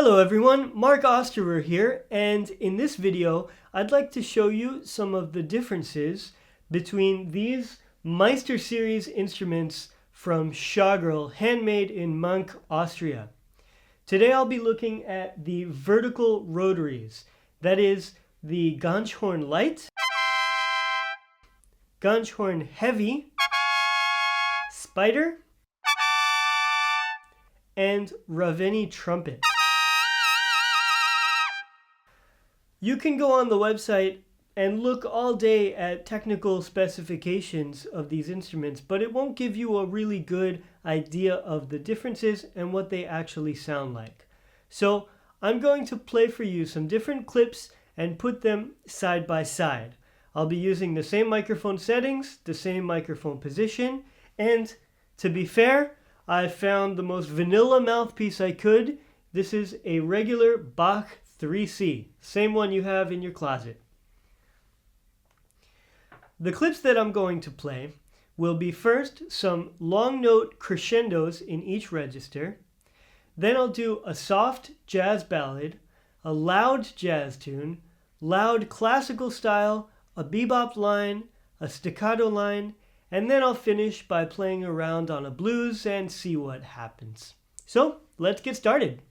Hello everyone, Marc Osterer here, and in this video I'd like to show you some of the differences between these Meister series instruments from Schagerl, handmade in Marc Osterer. Today I'll be looking at the vertical rotaries, that is the Ganchhorn Light, Ganchhorn Heavy, Spider, and Ravenni Trumpet. You can go on the website and look all day at technical specifications of these instruments, but it won't give you a really good idea of the differences and what they actually sound like. So I'm going to play for you some different clips and put them side by side. I'll be using the same microphone settings, the same microphone position, and to be fair, I found the most vanilla mouthpiece I could. This is a regular Bach 3C, same one you have in your closet. The clips that I'm going to play will be first some long note crescendos in each register, then I'll do a soft jazz ballad, a loud jazz tune, loud classical style, a bebop line, a staccato line, and then I'll finish by playing around on a blues and see what happens. So let's get started.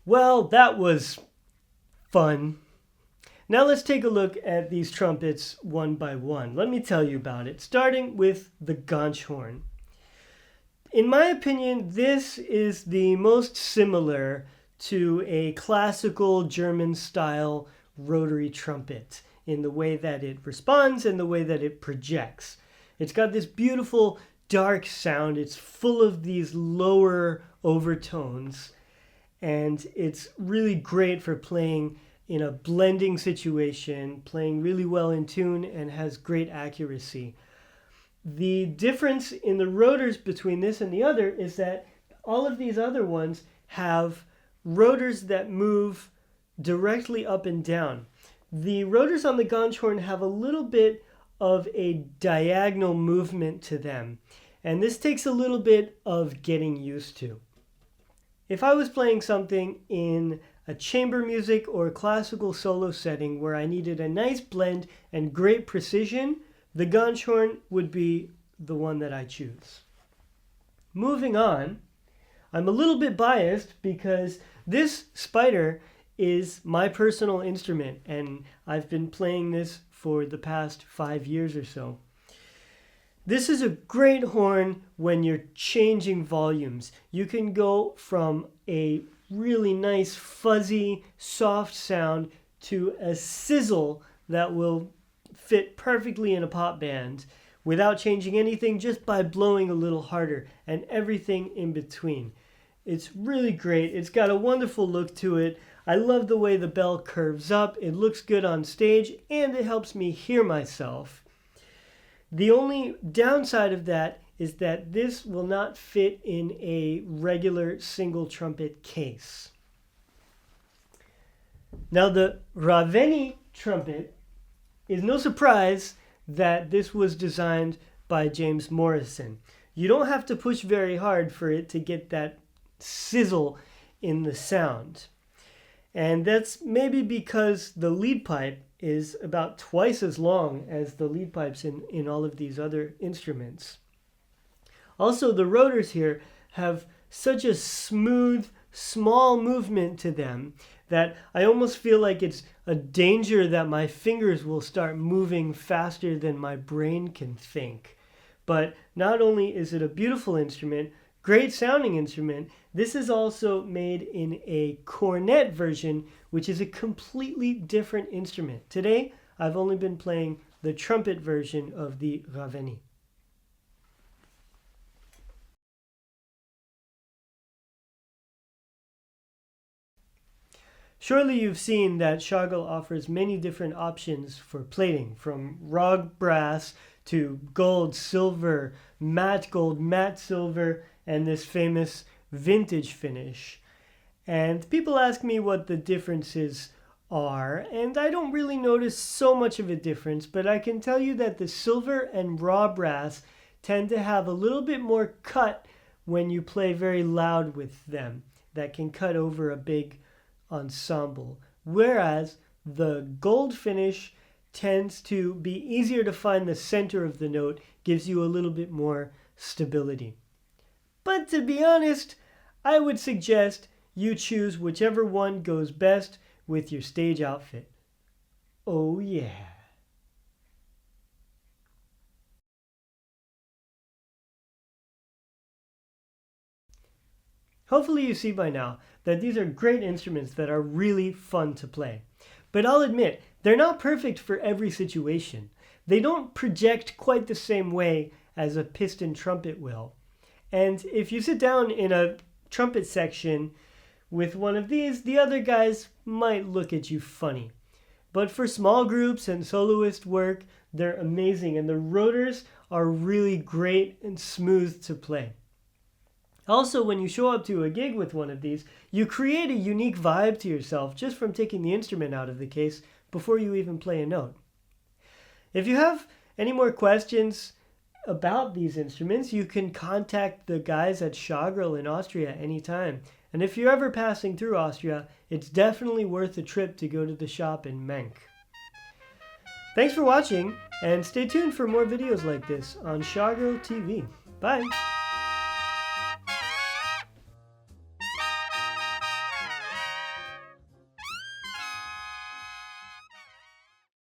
Well, that was fun. Now let's take a look at these trumpets one by one. Let me tell you about it, starting with the Ganch horn. In my opinion, this is the most similar to a classical German-style rotary trumpet in the way that it responds and the way that it projects. It's got this beautiful dark sound. It's full of these lower overtones, and it's really great for playing in a blending situation, playing really well in tune, and has great accuracy. The difference in the rotors between this and the other is that all of these other ones have rotors that move directly up and down. The rotors on the Ganch horn have a little bit of a diagonal movement to them, and this takes a little bit of getting used to. If I was playing something in a chamber music or a classical solo setting where I needed a nice blend and great precision, the Ganch horn would be the one that I choose. Moving on, I'm a little bit biased because this spider is my personal instrument, and I've been playing this for the past 5 years or so. This is a great horn when you're changing volumes. You can go from a really nice, fuzzy, soft sound to a sizzle that will fit perfectly in a pop band without changing anything, just by blowing a little harder, and everything in between. It's really great. It's got a wonderful look to it. I love the way the bell curves up. It looks good on stage, and it helps me hear myself. The only downside of that is that this will not fit in a regular single trumpet case. Now, the Raveni trumpet is no surprise that this was designed by James Morrison. You don't have to push very hard for it to get that sizzle in the sound. And that's maybe because the lead pipe is about twice as long as the lead pipes in all of these other instruments. Also, the rotors here have such a smooth, small movement to them that I almost feel like it's a danger that my fingers will start moving faster than my brain can think. But not only is it a beautiful instrument, great sounding instrument, this is also made in a cornet version, which is a completely different instrument. Today, I've only been playing the trumpet version of the Raveni. Surely you've seen that Schagerl offers many different options for plating, from raw brass to gold, silver, matte gold, matte silver, and this famous vintage finish. And people ask me what the differences are, and I don't really notice so much of a difference, but I can tell you that the silver and raw brass tend to have a little bit more cut when you play very loud with them. That can cut over a big ensemble, whereas the gold finish tends to be easier to find the center of the note, gives you a little bit more stability. But to be honest, I would suggest you choose whichever one goes best with your stage outfit. Oh yeah. Hopefully you see by now that these are great instruments that are really fun to play. But I'll admit, they're not perfect for every situation. They don't project quite the same way as a piston trumpet will. And if you sit down in a trumpet section with one of these, the other guys might look at you funny. But for small groups and soloist work, they're amazing, and the rotors are really great and smooth to play. Also, when you show up to a gig with one of these, you create a unique vibe to yourself just from taking the instrument out of the case before you even play a note. If you have any more questions about these instruments, you can contact the guys at Schagerl in Austria anytime. And if you're ever passing through Austria, it's definitely worth a trip to go to the shop in Menk. Thanks for watching, and stay tuned for more videos like this on Schagerl TV. Bye!